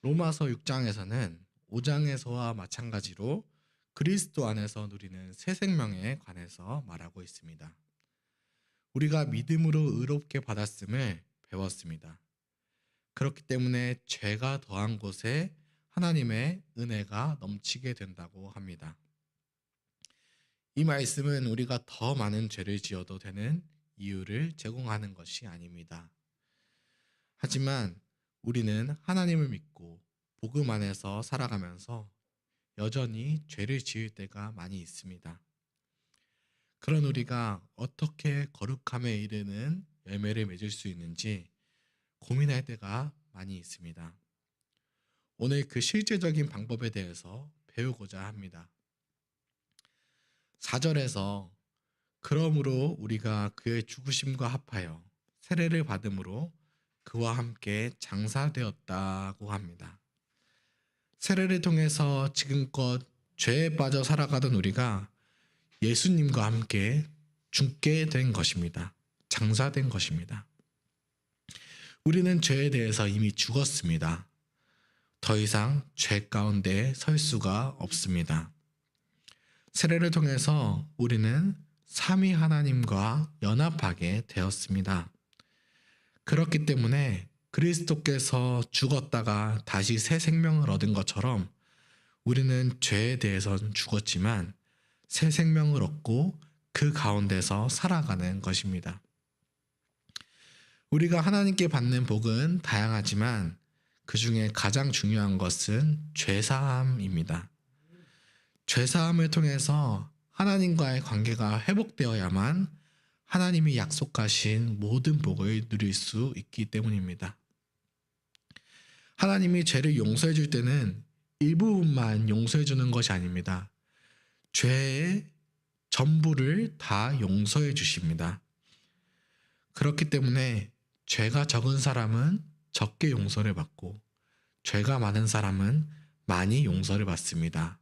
로마서 6장에서는 5장에서와 마찬가지로 그리스도 안에서 누리는 새 생명에 관해서 말하고 있습니다. 우리가 믿음으로 의롭게 받았음을 배웠습니다. 그렇기 때문에 죄가 더한 곳에 하나님의 은혜가 넘치게 된다고 합니다. 이 말씀은 우리가 더 많은 죄를 지어도 되는 이유를 제공하는 것이 아닙니다. 하지만 우리는 하나님을 믿고 복음 안에서 살아가면서 여전히 죄를 지을 때가 많이 있습니다. 그런 우리가 어떻게 거룩함에 이르는 열매를 맺을 수 있는지 고민할 때가 많이 있습니다. 오늘 그 실제적인 방법에 대해서 배우고자 합니다. 4절에서 그러므로 우리가 그의 죽으심과 합하여 세례를 받음으로 그와 함께 장사되었다고 합니다. 세례를 통해서 지금껏 죄에 빠져 살아가던 우리가 예수님과 함께 죽게 된 것입니다. 장사된 것입니다. 우리는 죄에 대해서 이미 죽었습니다. 더 이상 죄 가운데 설 수가 없습니다. 세례를 통해서 우리는 삼위 하나님과 연합하게 되었습니다. 그렇기 때문에 그리스도께서 죽었다가 다시 새 생명을 얻은 것처럼 우리는 죄에 대해서는 죽었지만 새 생명을 얻고 그 가운데서 살아가는 것입니다. 우리가 하나님께 받는 복은 다양하지만 그 중에 가장 중요한 것은 죄사함입니다. 죄사함을 통해서 하나님과의 관계가 회복되어야만 하나님이 약속하신 모든 복을 누릴 수 있기 때문입니다. 하나님이 죄를 용서해 줄 때는 일부분만 용서해 주는 것이 아닙니다. 죄의 전부를 다 용서해 주십니다. 그렇기 때문에 죄가 적은 사람은 적게 용서를 받고 죄가 많은 사람은 많이 용서를 받습니다.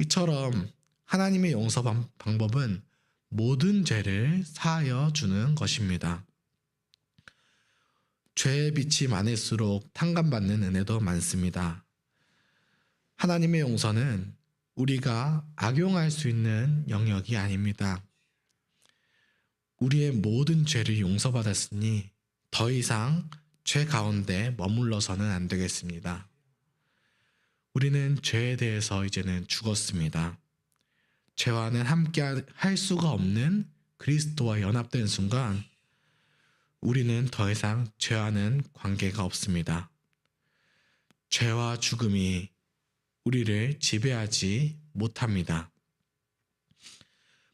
이처럼 하나님의 용서 방법은 모든 죄를 사하여 주는 것입니다. 죄의 빛이 많을수록 탕감받는 은혜도 많습니다. 하나님의 용서는 우리가 악용할 수 있는 영역이 아닙니다. 우리의 모든 죄를 용서받았으니 더 이상 죄 가운데 머물러서는 안 되겠습니다. 우리는 죄에 대해서 이제는 죽었습니다. 죄와는 함께 할 수가 없는 그리스도와 연합된 순간 우리는 더 이상 죄와는 관계가 없습니다. 죄와 죽음이 우리를 지배하지 못합니다.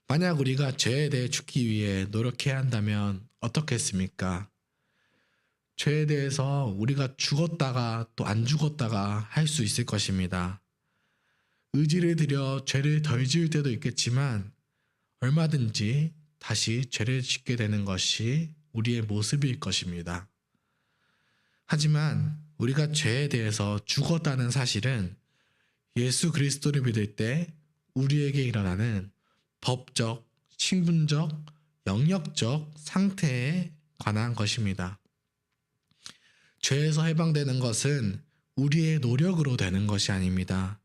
만약 우리가 죄에 대해 죽기 위해 노력해야 한다면 어떻겠습니까? 죄에 대해서 우리가 죽었다가 또 안 죽었다가 할 수 있을 것입니다. 의지를 들여 죄를 덜 지을 때도 있겠지만 얼마든지 다시 죄를 짓게 되는 것이 우리의 모습일 것입니다. 하지만 우리가 죄에 대해서 죽었다는 사실은 예수 그리스도를 믿을 때 우리에게 일어나는 법적, 신분적, 영역적 상태에 관한 것입니다. 죄에서 해방되는 것은 우리의 노력으로 되는 것이 아닙니다.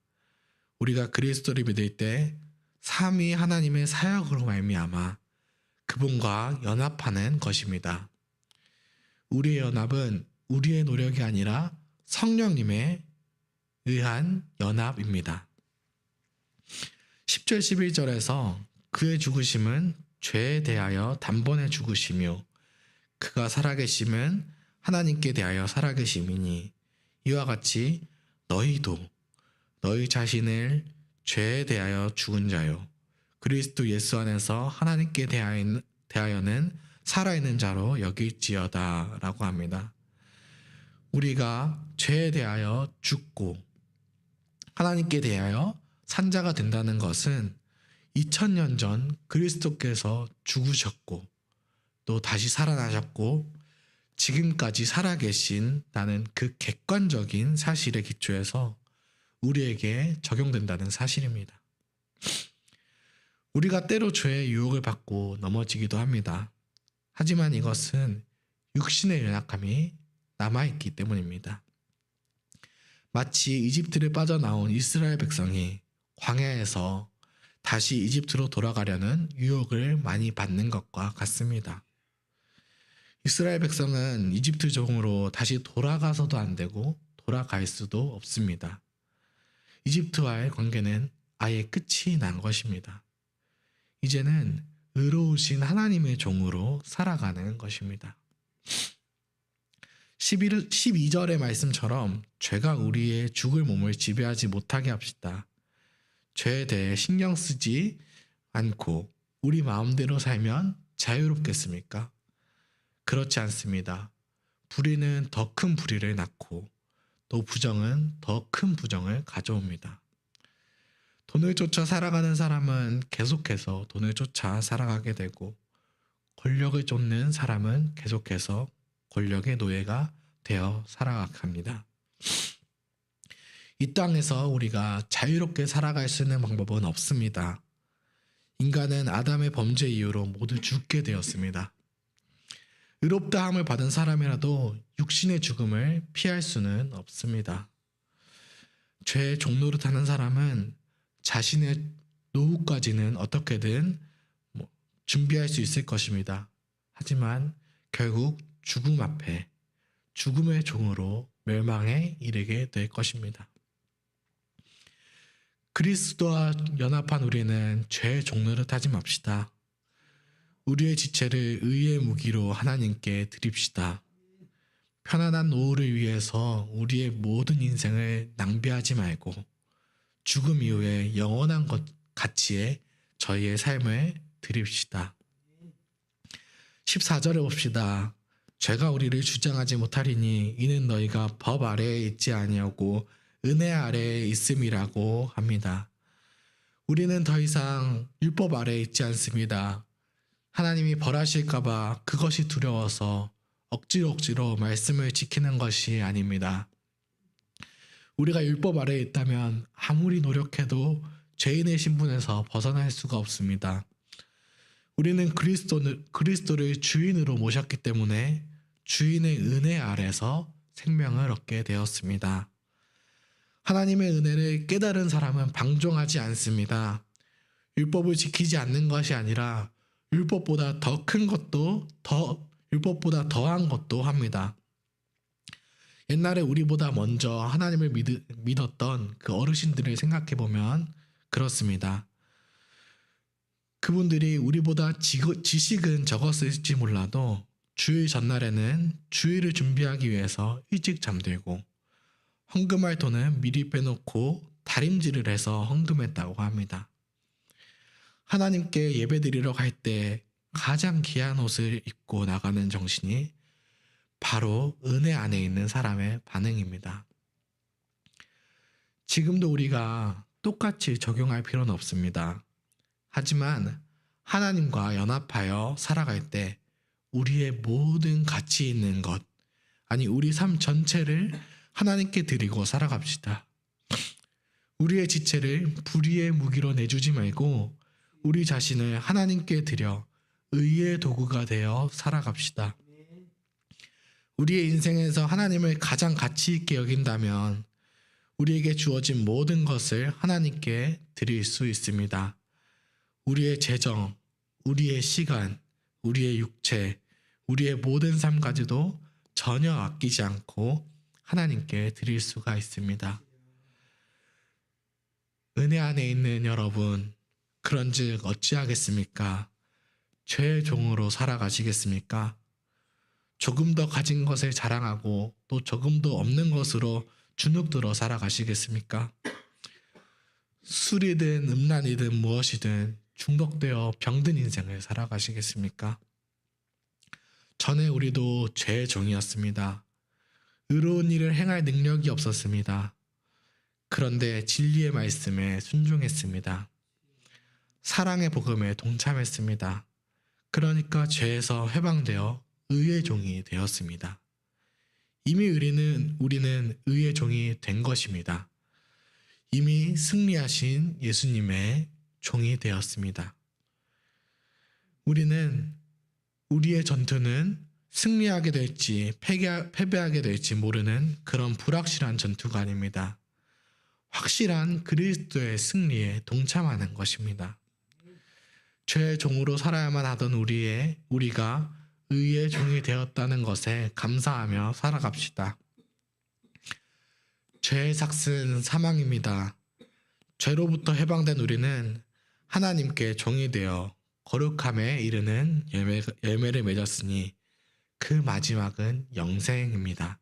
우리가 그리스도를 믿을 때 삼위 하나님의 사역으로 말미암아 그분과 연합하는 것입니다. 우리의 연합은 우리의 노력이 아니라 성령님의 의한 연합입니다. 10절 11절에서 그의 죽으심은 죄에 대하여 단번에 죽으시며 그가 살아계심은 하나님께 대하여 살아계심이니 이와 같이 너희도 너희 자신을 죄에 대하여 죽은 자요 그리스도 예수 안에서 하나님께 대하여는 살아있는 자로 여길지어다 라고 합니다. 우리가 죄에 대하여 죽고 하나님께 대하여 산 자가 된다는 것은 2000년 전 그리스도께서 죽으셨고 또 다시 살아나셨고 지금까지 살아계신다는 그 객관적인 사실에 기초해서 우리에게 적용된다는 사실입니다. 우리가 때로 죄의 유혹을 받고 넘어지기도 합니다. 하지만 이것은 육신의 연약함이 남아있기 때문입니다. 마치 이집트를 빠져나온 이스라엘 백성이 광야에서 다시 이집트로 돌아가려는 유혹을 많이 받는 것과 같습니다. 이스라엘 백성은 이집트 종으로 다시 돌아가서도 안 되고 돌아갈 수도 없습니다. 이집트와의 관계는 아예 끝이 난 것입니다. 이제는 의로우신 하나님의 종으로 살아가는 것입니다. 12절의 말씀처럼 죄가 우리의 죽을 몸을 지배하지 못하게 합시다. 죄에 대해 신경 쓰지 않고 우리 마음대로 살면 자유롭겠습니까? 그렇지 않습니다. 불의는 더 큰 불의를 낳고 또 부정은 더 큰 부정을 가져옵니다. 돈을 쫓아 살아가는 사람은 계속해서 돈을 쫓아 살아가게 되고 권력을 쫓는 사람은 계속해서 권력의 노예가 되어 살아갑니다. 이 땅에서 우리가 자유롭게 살아갈 수 있는 방법은 없습니다. 인간은 아담의 범죄 이후로 모두 죽게 되었습니다. 의롭다함을 받은 사람이라도 육신의 죽음을 피할 수는 없습니다. 죄의 종노릇 하는 사람은 자신의 노후까지는 어떻게든 준비할 수 있을 것입니다. 하지만 결국 죽음 앞에 죽음의 종으로 멸망에 이르게 될 것입니다. 그리스도와 연합한 우리는 죄의 종노릇 하지 맙시다. 우리의 지체를 의의 무기로 하나님께 드립시다. 편안한 노후를 위해서 우리의 모든 인생을 낭비하지 말고 죽음 이후에 영원한 가치에 저희의 삶을 드립시다. 14절에 봅시다. 죄가 우리를 주장하지 못하리니 이는 너희가 법 아래에 있지 아니하고 은혜 아래에 있음이라고 합니다. 우리는 더 이상 율법 아래에 있지 않습니다. 하나님이 벌하실까봐 그것이 두려워서 억지로 말씀을 지키는 것이 아닙니다. 우리가 율법 아래에 있다면 아무리 노력해도 죄인의 신분에서 벗어날 수가 없습니다. 우리는 그리스도를 주인으로 모셨기 때문에 주인의 은혜 아래서 생명을 얻게 되었습니다. 하나님의 은혜를 깨달은 사람은 방종하지 않습니다. 율법을 지키지 않는 것이 아니라 율법보다 더 큰 것도 율법보다 더한 것도 합니다. 옛날에 우리보다 먼저 하나님을 믿었던 그 어르신들을 생각해보면 그렇습니다. 그분들이 우리보다 지식은 적었을지 몰라도 주일 전날에는 주일을 준비하기 위해서 일찍 잠들고 헌금할 돈은 미리 빼놓고 다림질을 해서 헌금했다고 합니다. 하나님께 예배드리러 갈 때 가장 귀한 옷을 입고 나가는 정신이 바로 은혜 안에 있는 사람의 반응입니다. 지금도 우리가 똑같이 적용할 필요는 없습니다. 하지만 하나님과 연합하여 살아갈 때 우리의 모든 가치 있는 것, 아니 우리 삶 전체를 하나님께 드리고 살아갑시다. 우리의 지체를 불의의 무기로 내주지 말고 우리 자신을 하나님께 드려 의의 도구가 되어 살아갑시다. 우리의 인생에서 하나님을 가장 가치 있게 여긴다면 우리에게 주어진 모든 것을 하나님께 드릴 수 있습니다. 우리의 재정, 우리의 시간, 우리의 육체, 우리의 모든 삶까지도 전혀 아끼지 않고 하나님께 드릴 수가 있습니다. 은혜 안에 있는 여러분, 그런즉 어찌하겠습니까? 죄의 종으로 살아가시겠습니까? 조금 더 가진 것을 자랑하고 또 조금 더 없는 것으로 주눅들어 살아가시겠습니까? 술이든 음란이든 무엇이든 중독되어 병든 인생을 살아가시겠습니까? 전에 우리도 죄의 종이었습니다. 의로운 일을 행할 능력이 없었습니다. 그런데 진리의 말씀에 순종했습니다. 사랑의 복음에 동참했습니다. 그러니까 죄에서 해방되어 의의 종이 되었습니다. 이미 우리는 의의 종이 된 것입니다. 이미 승리하신 예수님의 종이 되었습니다. 우리의 전투는 승리하게 될지 패배하게 될지 모르는 그런 불확실한 전투가 아닙니다. 확실한 그리스도의 승리에 동참하는 것입니다. 죄의 종으로 살아야만 하던 우리가 의의 종이 되었다는 것에 감사하며 살아갑시다. 죄의 삭은 사망입니다. 죄로부터 해방된 우리는 하나님께 종이 되어 거룩함에 이르는 열매를 맺었으니 그 마지막은 영생입니다.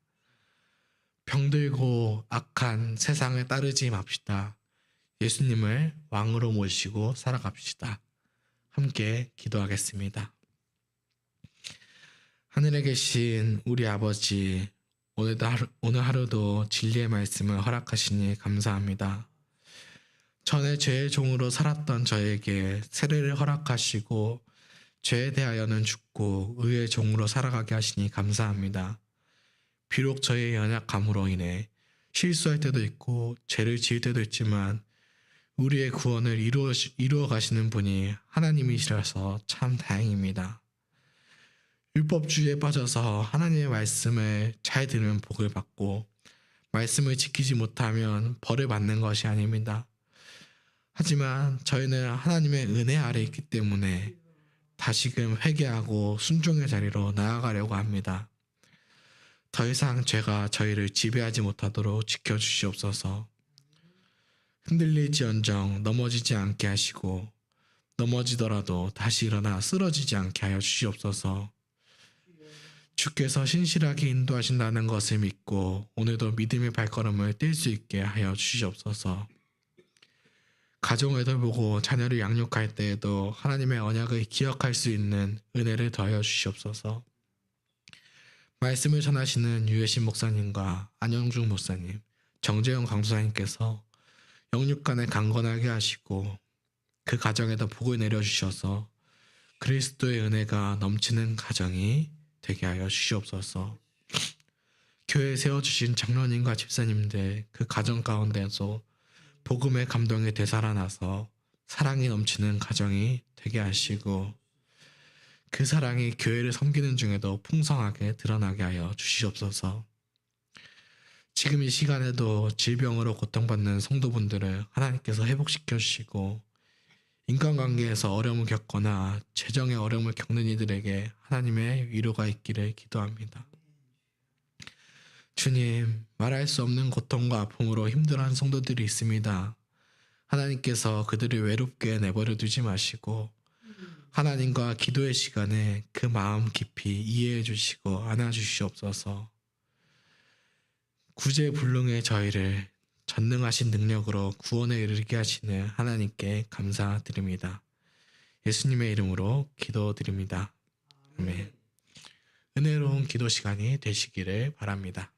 병들고 악한 세상을 따르지 맙시다. 예수님을 왕으로 모시고 살아갑시다. 함께 기도하겠습니다. 하늘에 계신 우리 아버지, 오늘 하루도 진리의 말씀을 허락하시니 감사합니다. 전에 죄의 종으로 살았던 저에게 세례를 허락하시고 죄에 대하여는 죽고 의의 종으로 살아가게 하시니 감사합니다. 비록 저의 연약함으로 인해 실수할 때도 있고 죄를 지을 때도 있지만 우리의 구원을 이루어 가시는 분이 하나님이시라서 참 다행입니다. 율법주의에 빠져서 하나님의 말씀을 잘 들으면 복을 받고 말씀을 지키지 못하면 벌을 받는 것이 아닙니다. 하지만 저희는 하나님의 은혜 아래 있기 때문에 다시금 회개하고 순종의 자리로 나아가려고 합니다. 더 이상 죄가 저희를 지배하지 못하도록 지켜주시옵소서. 흔들릴지언정 넘어지지 않게 하시고 넘어지더라도 다시 일어나 쓰러지지 않게 하여 주시옵소서. 주께서 신실하게 인도하신다는 것을 믿고 오늘도 믿음의 발걸음을 뗄 수 있게 하여 주시옵소서. 가정을 돌보고 자녀를 양육할 때에도 하나님의 언약을 기억할 수 있는 은혜를 더하여 주시옵소서. 말씀을 전하시는 유해신 목사님과 안영중 목사님, 정재영 강수사님께서 영육간에 강건하게 하시고 그 가정에도 복을 내려주셔서 그리스도의 은혜가 넘치는 가정이 되게 하여 주시옵소서. 교회에 세워주신 장로님과 집사님들 그 가정 가운데서 복음의 감동이 되살아나서 사랑이 넘치는 가정이 되게 하시고 그 사랑이 교회를 섬기는 중에도 풍성하게 드러나게 하여 주시옵소서. 지금 이 시간에도 질병으로 고통받는 성도분들을 하나님께서 회복시켜 주시고 인간관계에서 어려움을 겪거나 재정의 어려움을 겪는 이들에게 하나님의 위로가 있기를 기도합니다. 주님, 말할 수 없는 고통과 아픔으로 힘들어하는 성도들이 있습니다. 하나님께서 그들을 외롭게 내버려 두지 마시고 하나님과 기도의 시간에 그 마음 깊이 이해해 주시고 안아주시옵소서. 구제불능의 저희를 전능하신 능력으로 구원에 이르게 하시는 하나님께 감사드립니다. 예수님의 이름으로 기도드립니다. 아멘. 은혜로운 기도 시간이 되시기를 바랍니다.